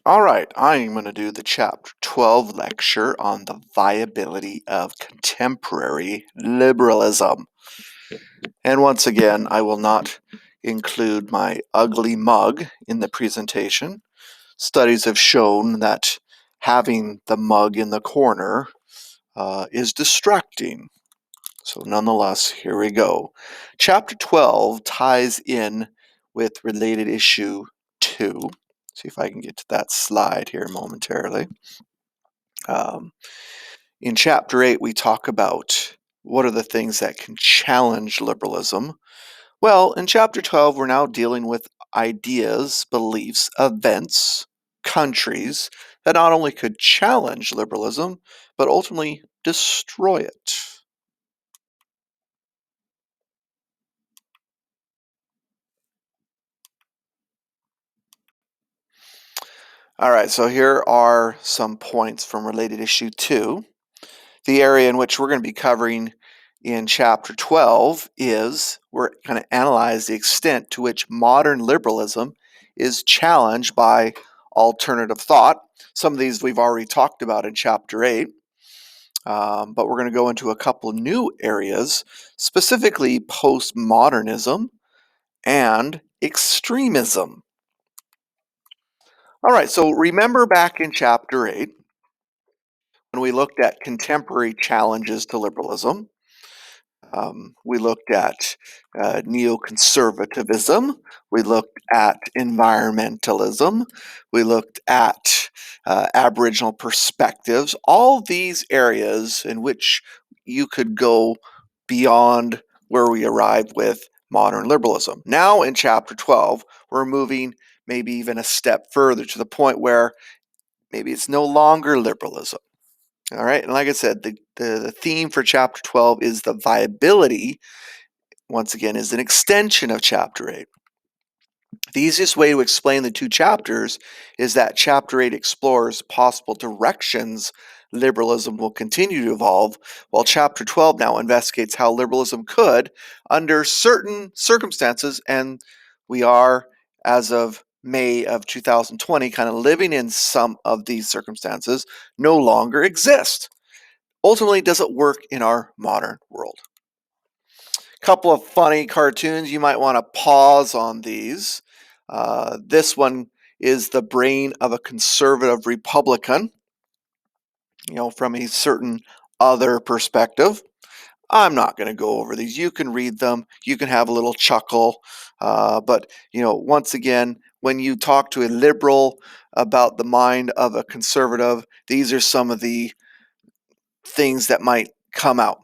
All right, I'm going to do the Chapter 12 lecture on the viability of contemporary liberalism. And once again, I will not include my ugly mug in the presentation. Studies have shown that having the mug in the corner is distracting. So nonetheless, here we go. Chapter 12 ties in with related issue 2. See if I can get to that slide here momentarily. Um, in Chapter 8, we talk about what are the things that can challenge liberalism. Well, in Chapter 12, we're now dealing with ideas, beliefs, events, countries that not only could challenge liberalism, but ultimately destroy it. All right, so here are some points from related issue 2. The area in which we're going to be covering in chapter 12 is we're going to analyze the extent to which modern liberalism is challenged by alternative thought. Some of these we've already talked about in chapter 8, but we're going to go into a couple new areas, specifically postmodernism and extremism. All right, so remember back in chapter 8 when we looked at contemporary challenges to liberalism. We looked at neoconservatism. We looked at environmentalism. We looked at Aboriginal perspectives. All these areas in which you could go beyond where we arrived with modern liberalism. Now, in chapter 12, we're moving maybe even a step further to the point where maybe it's no longer liberalism. All right, and like I said, the theme for chapter 12 is the viability, once again, is an extension of chapter 8. The easiest way to explain the two chapters is that chapter 8 explores possible directions liberalism will continue to evolve, while chapter 12 now investigates how liberalism could, under certain circumstances, and we are, as of May of 2020, kind of living in some of these circumstances, no longer exist. Ultimately, does it work in our modern world? Couple of funny cartoons. You might want to pause on these. This one is the brain of a conservative Republican, from a certain other perspective. I'm not going to go over these. You can read them. You can have a little chuckle. But, once again, when you talk to a liberal about the mind of a conservative, these are some of the things that might come out.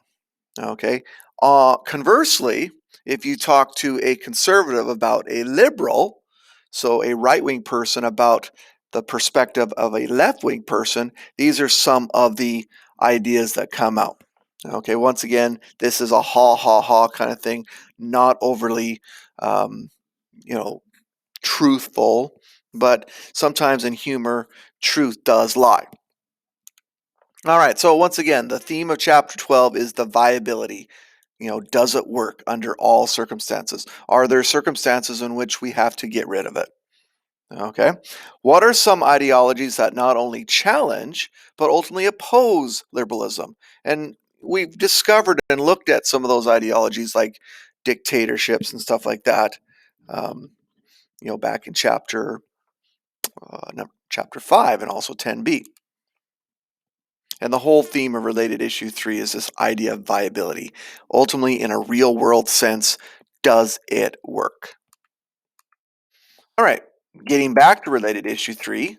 Okay. Conversely, if you talk to a conservative about a liberal, so a right wing person about the perspective of a left wing person, these are some of the ideas that come out. Okay. Once again, this is a ha ha ha kind of thing, not overly, um, you know, truthful, but sometimes in humor, truth does lie. All right, so once again, the theme of chapter 12 is the viability. Does it work under all circumstances? Are there circumstances in which we have to get rid of it? Okay. What are some ideologies that not only challenge, but ultimately oppose liberalism? And we've discovered and looked at some of those ideologies like dictatorships and stuff like that, back in chapter 5 and also 10b. And the whole theme of related issue 3 is this idea of viability. Ultimately, in a real world sense, does it work? All right, getting back to related issue 3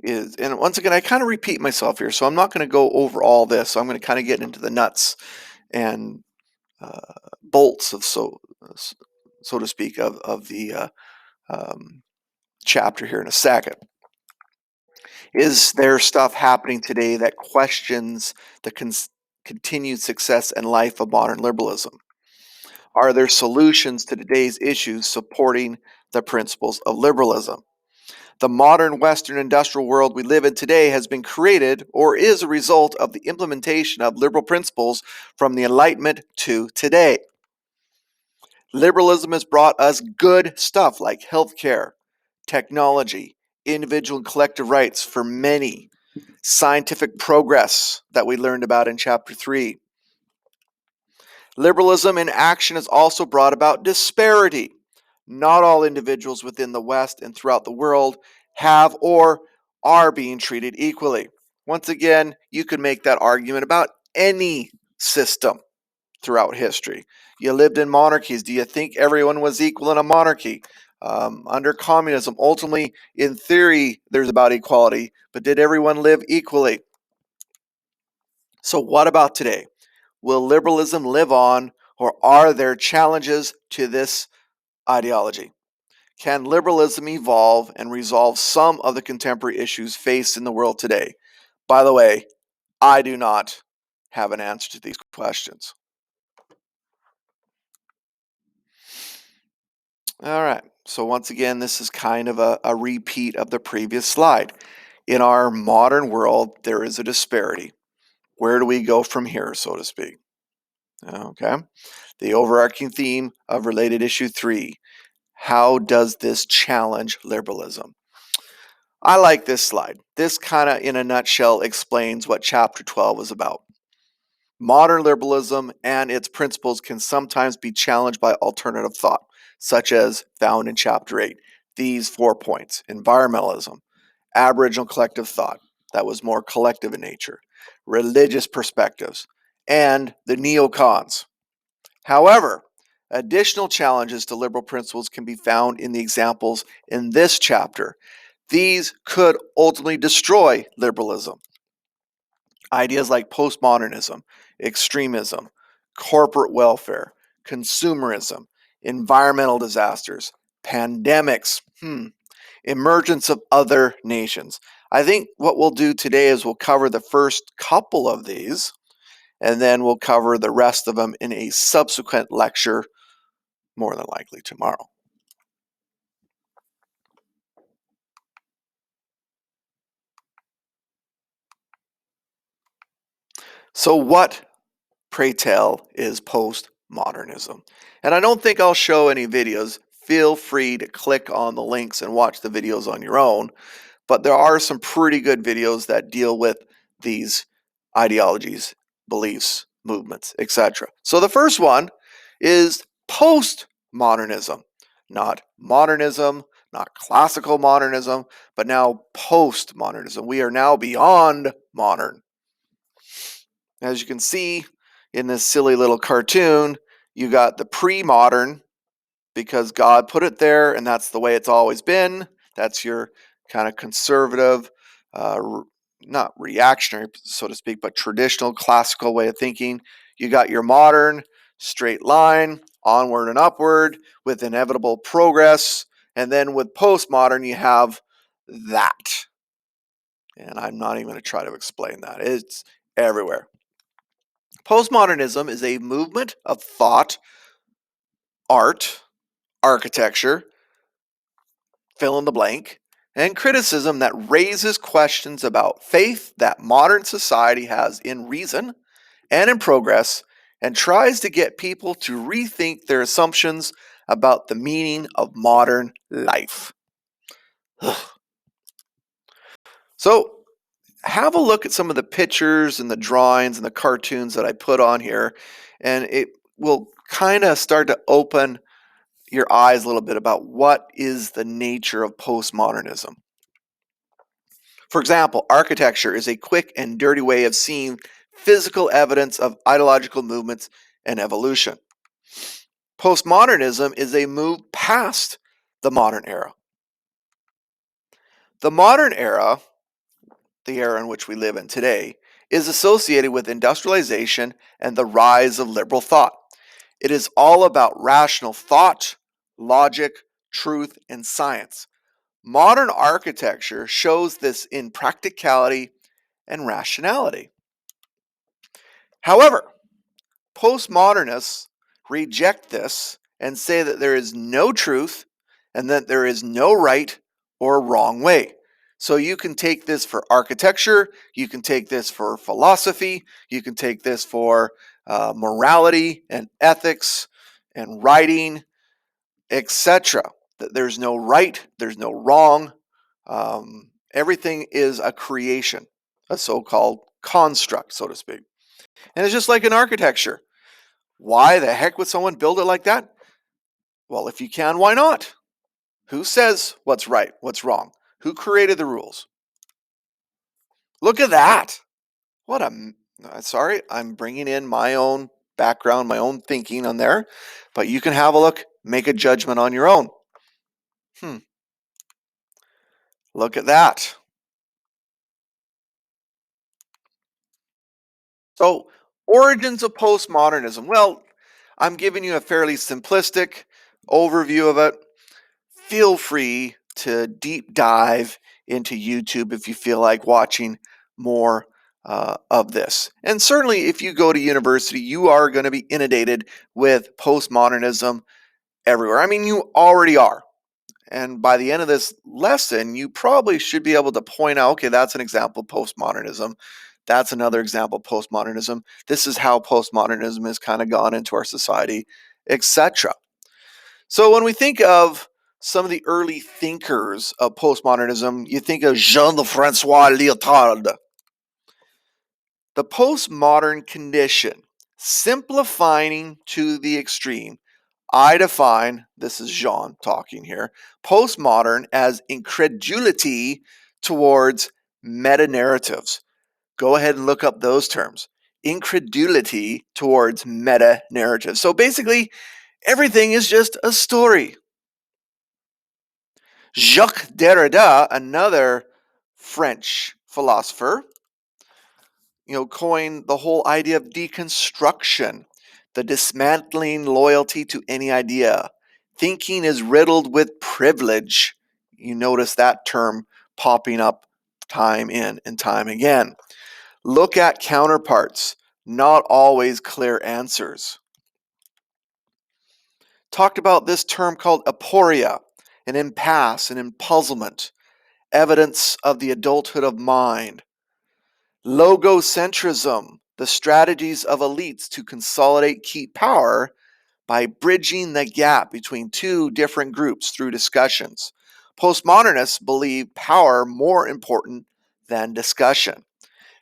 is, and once again, I kind of repeat myself here, so I'm not going to go over all this. So I'm going to kind of get into the nuts and uh, bolts of so to speak of the chapter here in a second. Is there stuff happening today that questions the continued success and life of modern liberalism? Are there solutions to today's issues supporting the principles of liberalism? The modern Western industrial world we live in today has been created or is a result of the implementation of liberal principles from the Enlightenment to today. Liberalism has brought us good stuff like healthcare, technology, individual and collective rights for many, scientific progress that we learned about in chapter 3. Liberalism in action has also brought about disparity. Not all individuals within the West and throughout the world have or are being treated equally. Once again, you could make that argument about any system throughout history. You lived in monarchies. Do you think everyone was equal in a monarchy? Under communism, ultimately, in theory, there's about equality, but did everyone live equally? So, what about today? Will liberalism live on, or are there challenges to this ideology? Can liberalism evolve and resolve some of the contemporary issues faced in the world today? By the way, I do not have an answer to these questions. All right, so once again, this is kind of a repeat of the previous slide. In our modern world, there is a disparity. Where do we go from here, so to speak? Okay, the overarching theme of related issue 3. How does this challenge liberalism? I like this slide. This kind of, in a nutshell, explains what chapter 12 is about. Modern liberalism and its principles can sometimes be challenged by alternative thought, such as found in chapter 8. These 4 points: environmentalism, Aboriginal collective thought, that was more collective in nature, religious perspectives, and the neocons. However, additional challenges to liberal principles can be found in the examples in this chapter. These could ultimately destroy liberalism. Ideas like postmodernism, extremism, corporate welfare, consumerism, environmental disasters, pandemics, emergence of other nations. I think what we'll do today is we'll cover the first couple of these, and then we'll cover the rest of them in a subsequent lecture, more than likely tomorrow. So what, pray tell, is postmodernism? And I don't think I'll show any videos. Feel free to click on the links and watch the videos on your own. But there are some pretty good videos that deal with these ideologies, beliefs, movements, etc. So the first one is postmodernism, not modernism, not classical modernism, but now postmodernism. We are now beyond modern. As you can see in this silly little cartoon, you got the pre-modern because God put it there and that's the way it's always been. That's your kind of conservative, not reactionary, so to speak, but traditional classical way of thinking. You got your modern, straight line, onward and upward with inevitable progress. And then with postmodern, you have that. And I'm not even going to try to explain that. It's everywhere. Postmodernism is a movement of thought, art, architecture, fill in the blank, and criticism that raises questions about faith that modern society has in reason and in progress, and tries to get people to rethink their assumptions about the meaning of modern life. So, have a look at some of the pictures and the drawings and the cartoons that I put on here, and it will kind of start to open your eyes a little bit about what is the nature of postmodernism. For example, architecture is a quick and dirty way of seeing physical evidence of ideological movements and evolution. Postmodernism is a move past the modern era. The modern era, the era in which we live in today, is associated with industrialization and the rise of liberal thought. It is all about rational thought, logic, truth, and science. Modern architecture shows this in practicality and rationality. However, postmodernists reject this and say that there is no truth and that there is no right or wrong way. So you can take this for architecture, you can take this for philosophy, you can take this for morality and ethics and writing, etc. That there's no right, there's no wrong. Everything is a creation, a so-called construct, so to speak. And it's just like in architecture. Why the heck would someone build it like that? Well, if you can, why not? Who says what's right, what's wrong? Who created the rules? Look at that. What a sorry, I'm bringing in my own background, my own thinking on there, but you can have a look, make a judgment on your own. Hmm, look at that. So, origins of postmodernism. Well, I'm giving you a fairly simplistic overview of it. Feel free to deep dive into YouTube if you feel like watching more of this. And certainly, if you go to university, you are going to be inundated with postmodernism everywhere. I mean, you already are. And by the end of this lesson, you probably should be able to point out, okay, that's an example of postmodernism. That's another example of postmodernism. This is how postmodernism has kind of gone into our society, etc. So when we think of some of the early thinkers of postmodernism, you think of Jean-Francois Lyotard. The postmodern condition, simplifying to the extreme. I define, this is Jean talking here, postmodern as incredulity towards meta narratives. Go ahead and look up those terms. Incredulity towards meta narratives. So basically, everything is just a story. Jacques Derrida, another French philosopher, coined the whole idea of deconstruction, the dismantling loyalty to any idea. Thinking is riddled with privilege. You notice that term popping up time in and time again. Look at counterparts, not always clear answers. Talked about this term called aporia, an impasse, an empuzzlement, evidence of the adulthood of mind. Logocentrism, the strategies of elites to consolidate key power by bridging the gap between two different groups through discussions. Postmodernists believe power more important than discussion.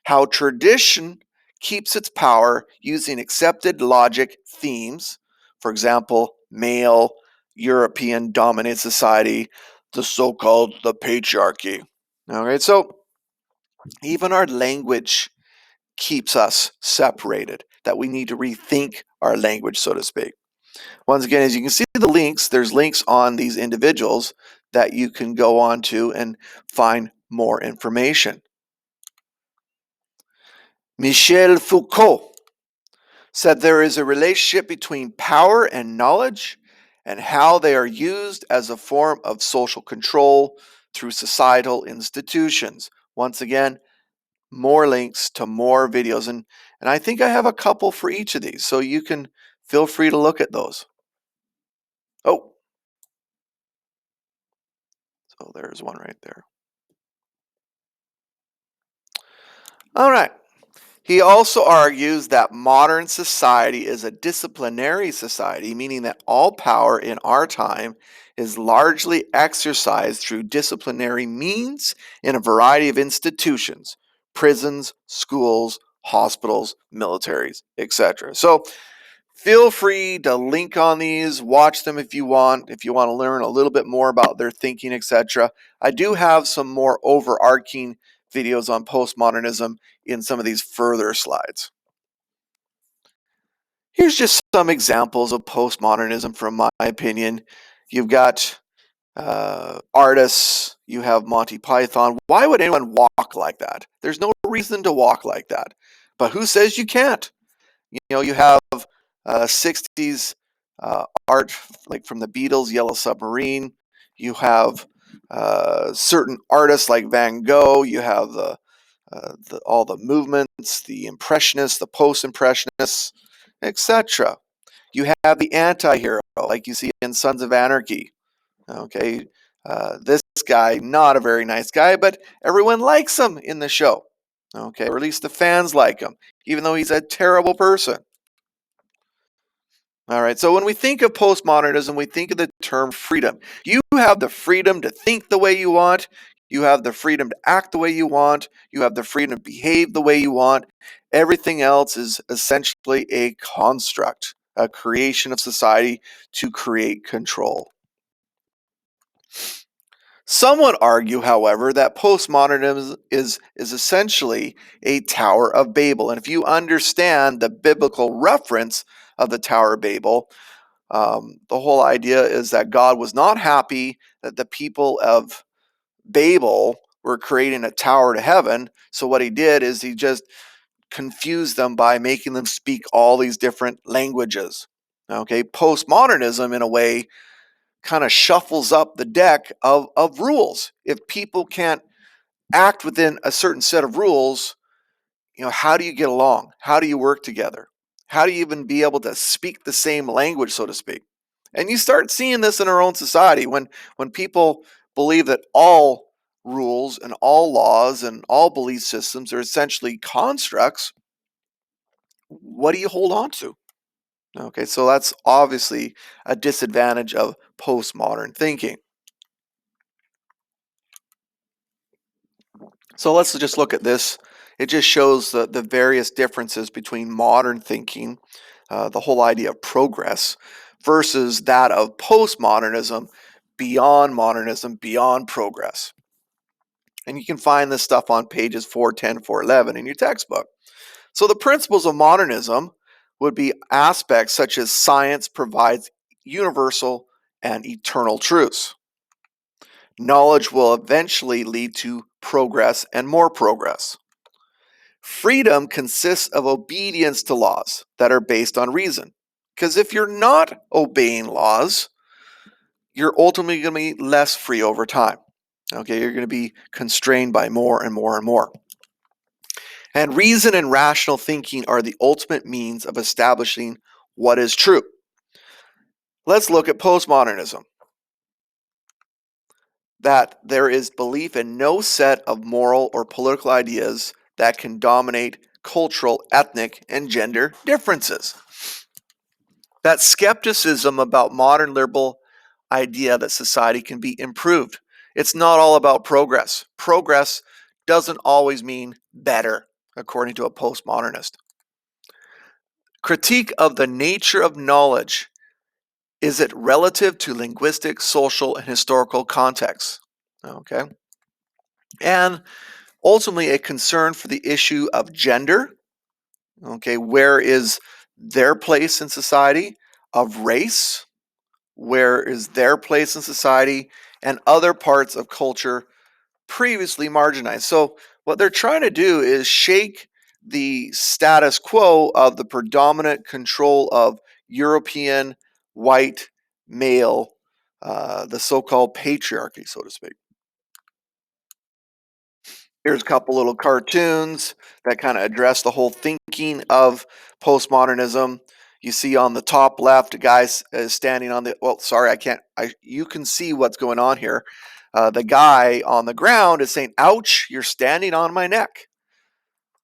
How tradition keeps its power using accepted logic themes, for example, male, European dominant society, the so-called the patriarchy. All right, so even our language keeps us separated, that we need to rethink our language, so to speak. Once again, as you can see the links, there's links on these individuals that you can go on to and find more information. Michel Foucault said there is a relationship between power and knowledge and how they are used as a form of social control through societal institutions. Once again, more links to more videos. And I think I have a couple for each of these, so you can feel free to look at those. Oh, so there's one right there. All right. He also argues that modern society is a disciplinary society, meaning that all power in our time is largely exercised through disciplinary means in a variety of institutions, prisons, schools, hospitals, militaries, etc. So feel free to link on these, watch them if you want to learn a little bit more about their thinking, etc. I do have some more overarching videos on postmodernism in some of these further slides. Here's just some examples of postmodernism from my opinion. You've got artists, you have Monty Python. Why would anyone walk like that? There's no reason to walk like that. But who says you can't? You have 60s art, like from the Beatles, Yellow Submarine. You have certain artists like Van Gogh. You have all the movements, the Impressionists, the Post-Impressionists, etc. You have the anti-hero, like you see in Sons of Anarchy. Okay, this guy, not a very nice guy, but everyone likes him in the show. Okay, or at least the fans like him, even though he's a terrible person. All right, so when we think of postmodernism, we think of the term freedom. You have the freedom to think the way you want. You have the freedom to act the way you want. You have the freedom to behave the way you want. Everything else is essentially a construct, a creation of society to create control. Some would argue, however, that postmodernism is essentially a Tower of Babel. And if you understand the biblical reference of the Tower of Babel, the whole idea is that God was not happy that the people of Babel were creating a tower to heaven. So what he did is he just confused them by making them speak all these different languages. Okay, postmodernism, in a way, kind of shuffles up the deck of rules. If people can't act within a certain set of rules, how do you get along? How do you work together? How do you even be able to speak the same language, so to speak? And you start seeing this in our own society when people believe that all rules and all laws and all belief systems are essentially constructs. What do you hold on to? Okay, so that's obviously a disadvantage of postmodern thinking. So let's just look at this. It just shows the various differences between modern thinking, the whole idea of progress, versus that of postmodernism, beyond modernism, beyond progress. And you can find this stuff on pages 410, 411 in your textbook. So the principles of modernism would be aspects such as science provides universal and eternal truths. Knowledge will eventually lead to progress and more progress. Freedom consists of obedience to laws that are based on reason. Because if you're not obeying laws, you're ultimately going to be less free over time. Okay, you're going to be constrained by more and more and more. And reason and rational thinking are the ultimate means of establishing what is true. Let's look at postmodernism. That there is belief in no set of moral or political ideas that can dominate cultural, ethnic, and gender differences. That skepticism about modern liberal idea that society can be improved. It's not all about progress. Progress doesn't always mean better, according to a postmodernist. Critique of the nature of knowledge. Is it relative to linguistic, social, and historical contexts? Okay. And ultimately, a concern for the issue of gender. Okay, where is their place in society? Of race, where is their place in society? And other parts of culture previously marginalized. So, what they're trying to do is shake the status quo of the predominant control of European white male, the so called patriarchy, so to speak. Here's a couple little cartoons that kind of address the whole thinking of postmodernism. You see on the top left, a guy is standing on the. Well, sorry, I can't. You can see what's going on here. The guy on the ground is saying, "Ouch! You're standing on my neck."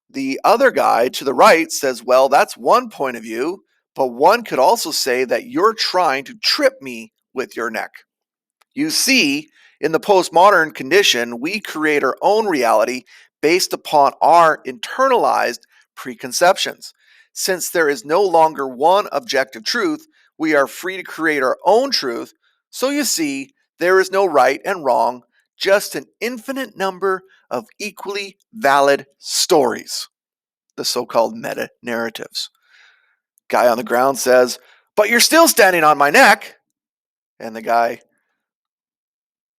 The other guy to the right says, "Well, that's one point of view, but one could also say that you're trying to trip me with your neck." You see, in the postmodern condition, we create our own reality based upon our internalized preconceptions. Since there is no longer one objective truth, we are free to create our own truth. So you see, there is no right and wrong, just an infinite number of equally valid stories, the so called meta narratives. Guy on the ground says, "But you're still standing on my neck." And the guy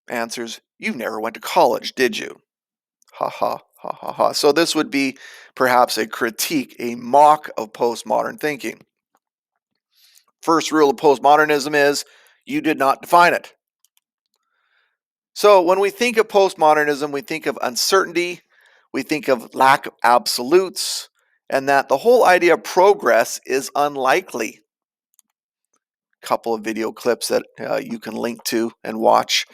answers, "You never went to college, did you?" Ha ha ha ha ha. So this would be perhaps a critique, a mock of postmodern thinking. First rule of postmodernism is you did not define it. So when we think of postmodernism, we think of uncertainty, we think of lack of absolutes, and that the whole idea of progress is unlikely. Couple of video clips that you can link to and watch.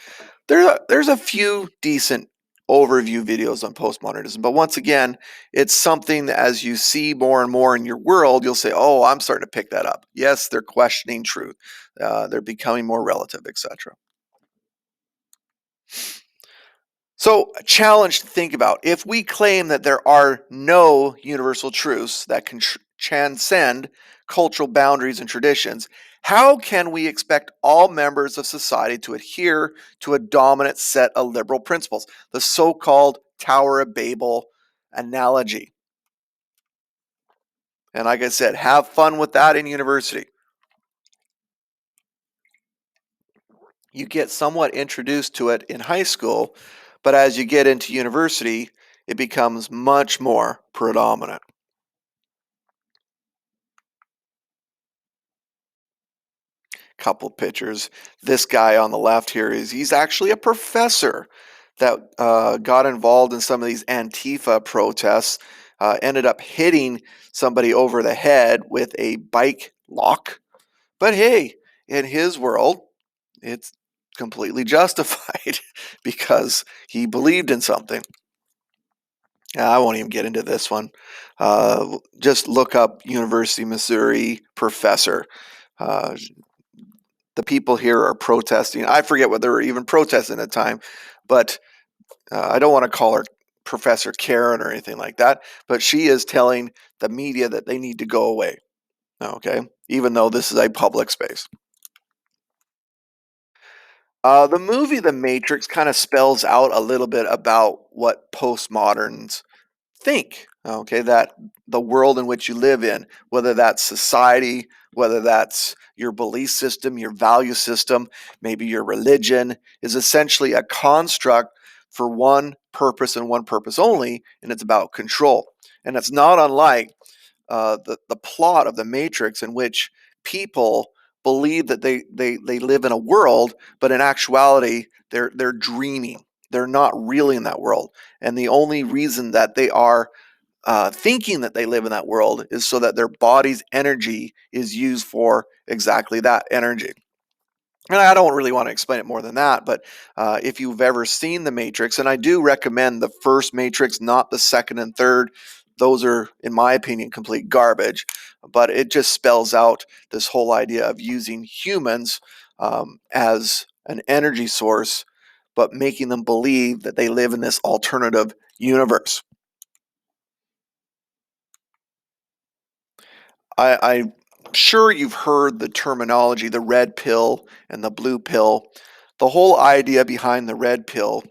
There's a few decent overview videos on postmodernism, but once again, it's something that as you see more and more in your world, you'll say, "Oh, I'm starting to pick that up." Yes, they're questioning truth, they're becoming more relative, etc. So, a challenge to think about. If we claim that there are no universal truths that can transcend cultural boundaries and traditions, how can we expect all members of society to adhere to a dominant set of liberal principles? The so called Tower of Babel analogy. And like I said, have fun with that in university. You get somewhat introduced to it in high school, but as you get into university, it becomes much more predominant. Couple pictures. This guy on the left here he's actually a professor that got involved in some of these Antifa protests, ended up hitting somebody over the head with a bike lock. But hey, in his world, it's completely justified because he believed in something. I won't even get into this one. Just look up University of Missouri professor. Uh, the people here are protesting. I forget what they were even protesting at the time, but I don't want to call her Professor Karen or anything like that. But she is telling the media that they need to go away. Okay, even though this is a public space. The movie The Matrix kind of spells out a little bit about what postmoderns think, okay, that the world in which you live in, whether that's society, whether that's your belief system, your value system, maybe your religion, is essentially a construct for one purpose and one purpose only, and it's about control. And it's not unlike the plot of the Matrix, in which people believe that they live in a world, but in actuality, they're dreaming. They're not really in that world. And the only reason that they are thinking that they live in that world is so that their body's energy is used for exactly that energy. And I don't really want to explain it more than that, but if you've ever seen The Matrix, and I do recommend the first Matrix, not the second and third, those are, in my opinion, complete garbage. But it just spells out this whole idea of using humans as an energy source, but making them believe that they live in this alternative universe. I'm sure you've heard the terminology, the red pill and the blue pill. The whole idea behind the red pill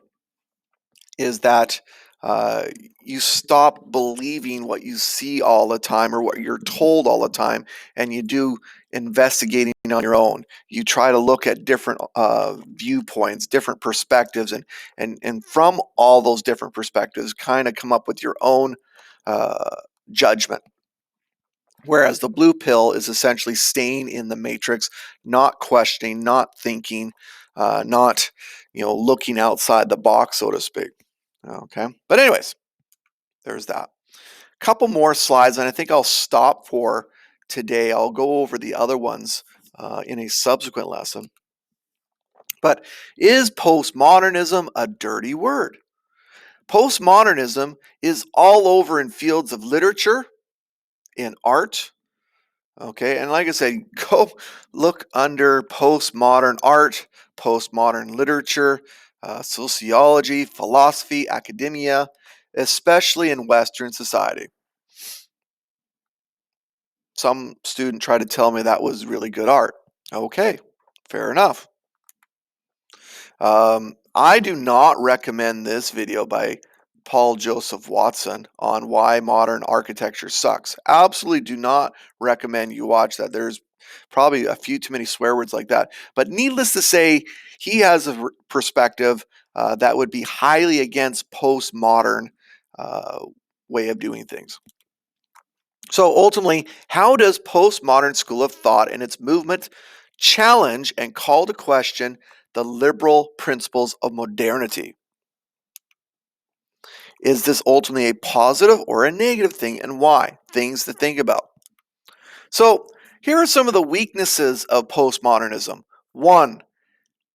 is that uh, you stop believing what you see all the time or what you're told all the time, and you do investigating on your own. You try to look at different viewpoints, different perspectives, and from all those different perspectives, kind of come up with your own uh, judgment. Whereas the blue pill is essentially staying in the matrix, not questioning, not thinking, not looking outside the box, so to speak. Okay, but anyways, there's that. Couple more slides, and I think I'll stop for today. I'll go over the other ones in a subsequent lesson. But is postmodernism a dirty word? Postmodernism is all over in fields of literature, in art. Okay, and like I said, go look under postmodern art, postmodern literature, sociology, philosophy, academia, especially in Western society. Some student tried to tell me that was really good art. Okay, fair enough. I do not recommend this video by Paul Joseph Watson on why modern architecture sucks. Absolutely do not recommend you watch that. There's probably a few too many swear words like that. But needless to say, he has a perspective that would be highly against postmodern uh, way of doing things. So ultimately, how does postmodern school of thought and its movement challenge and call to question the liberal principles of modernity? Is this ultimately a positive or a negative thing, and why? Things to think about. So, here are some of the weaknesses of postmodernism. One,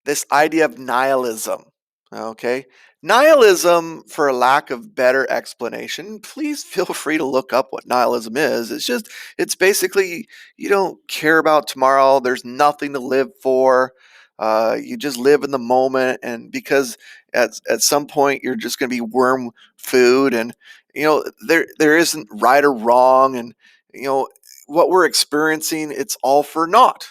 this idea of nihilism. Okay. Nihilism, for a lack of better explanation, please feel free to look up what nihilism is. It's basically you don't care about tomorrow, there's nothing to live for. You just live in the moment, and because at some point you're just going to be worm food, and there isn't right or wrong, and you know what we're experiencing, it's all for naught.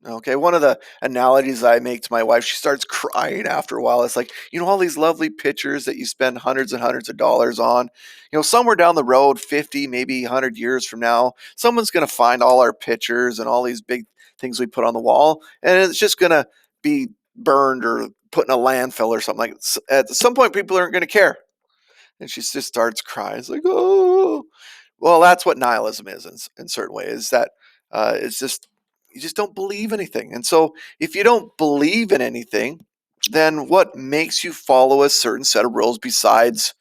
Okay, one of the analogies I make to my wife, she starts crying after a while. It's like, all these lovely pictures that you spend hundreds and hundreds of dollars on, somewhere down the road, 50, maybe 100 years from now, someone's going to find all our pictures and all these big things we put on the wall, and it's just going to be burned or put in a landfill or something. At some point, people aren't going to care. And she just starts crying. It's like, oh, well, that's what nihilism is in certain ways. That it's just, you just don't believe anything. And so if you don't believe in anything, then what makes you follow a certain set of rules besides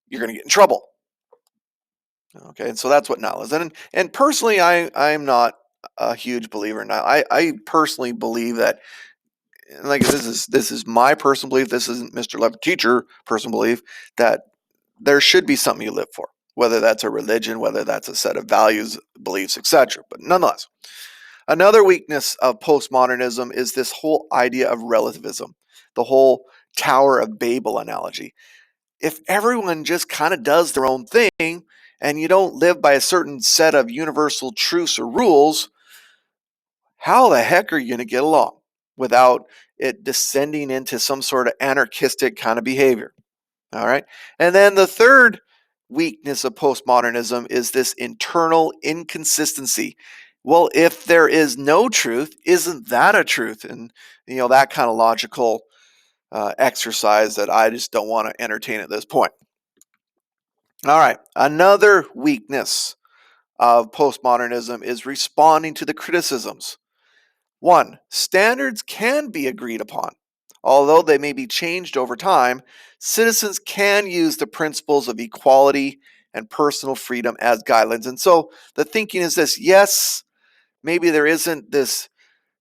you're going to get in trouble? Okay, and so that's what nihilism. And personally, I'm not a huge believer in that. I personally believe that, like, this is my personal belief. This isn't Mr. Love Teacher personal belief, that there should be something you live for, whether that's a religion, whether that's a set of values, beliefs, etc. But nonetheless, another weakness of postmodernism is this whole idea of relativism, the whole Tower of Babel analogy. If everyone just kind of does their own thing and you don't live by a certain set of universal truths or rules, how the heck are you going to get along without it descending into some sort of anarchistic kind of behavior? All right. And then the third weakness of postmodernism is this internal inconsistency. Well, if there is no truth, isn't that a truth? And, that kind of logical exercise that I just don't want to entertain at this point. All right. Another weakness of postmodernism is responding to the criticisms. One, standards can be agreed upon. Although they may be changed over time, citizens can use the principles of equality and personal freedom as guidelines. And so the thinking is this: yes, maybe there isn't this,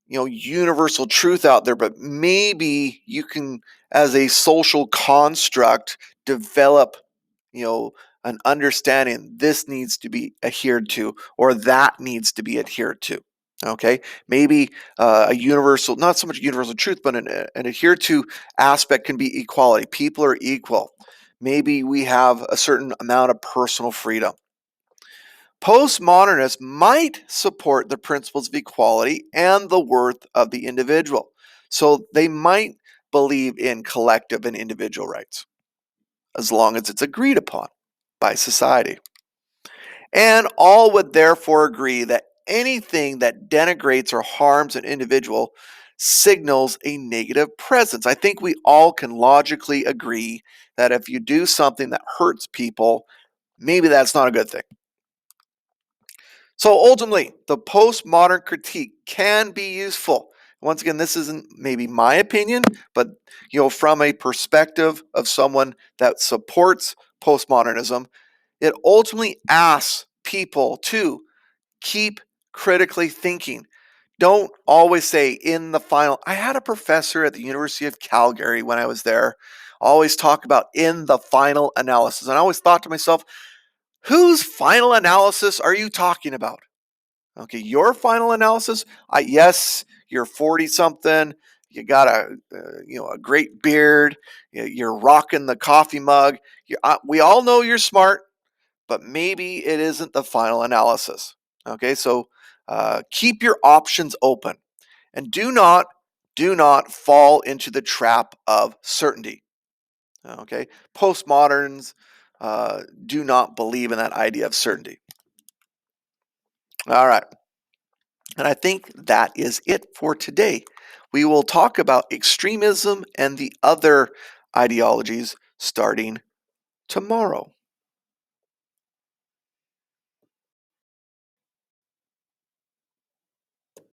universal truth out there, but maybe you can, as a social construct, develop, you know, an understanding this needs to be adhered to or that needs to be adhered to. Okay, maybe a universal, not so much universal truth, but an adhered to aspect can be equality. People are equal. Maybe we have a certain amount of personal freedom. Postmodernists might support the principles of equality and the worth of the individual. So they might believe in collective and individual rights as long as it's agreed upon by society. And all would therefore agree that anything that denigrates or harms an individual signals a negative presence. I think we all can logically agree that if you do something that hurts people, maybe that's not a good thing. So ultimately, the postmodern critique can be useful. Once again, this isn't maybe my opinion, but from a perspective of someone that supports postmodernism, it ultimately asks people to keep critically thinking. Don't always say in the final. I had a professor at the University of Calgary when I was there always talk about in the final analysis. And I always thought to myself, whose final analysis are you talking about? Okay, your final analysis. Yes, you're 40 something. You got a great beard. You're rocking the coffee mug. We all know you're smart, but maybe it isn't the final analysis. Okay, so keep your options open, and do not fall into the trap of certainty. Okay, postmoderns do not believe in that idea of certainty. All right. And I think that is it for today. We will talk about extremism and the other ideologies starting tomorrow.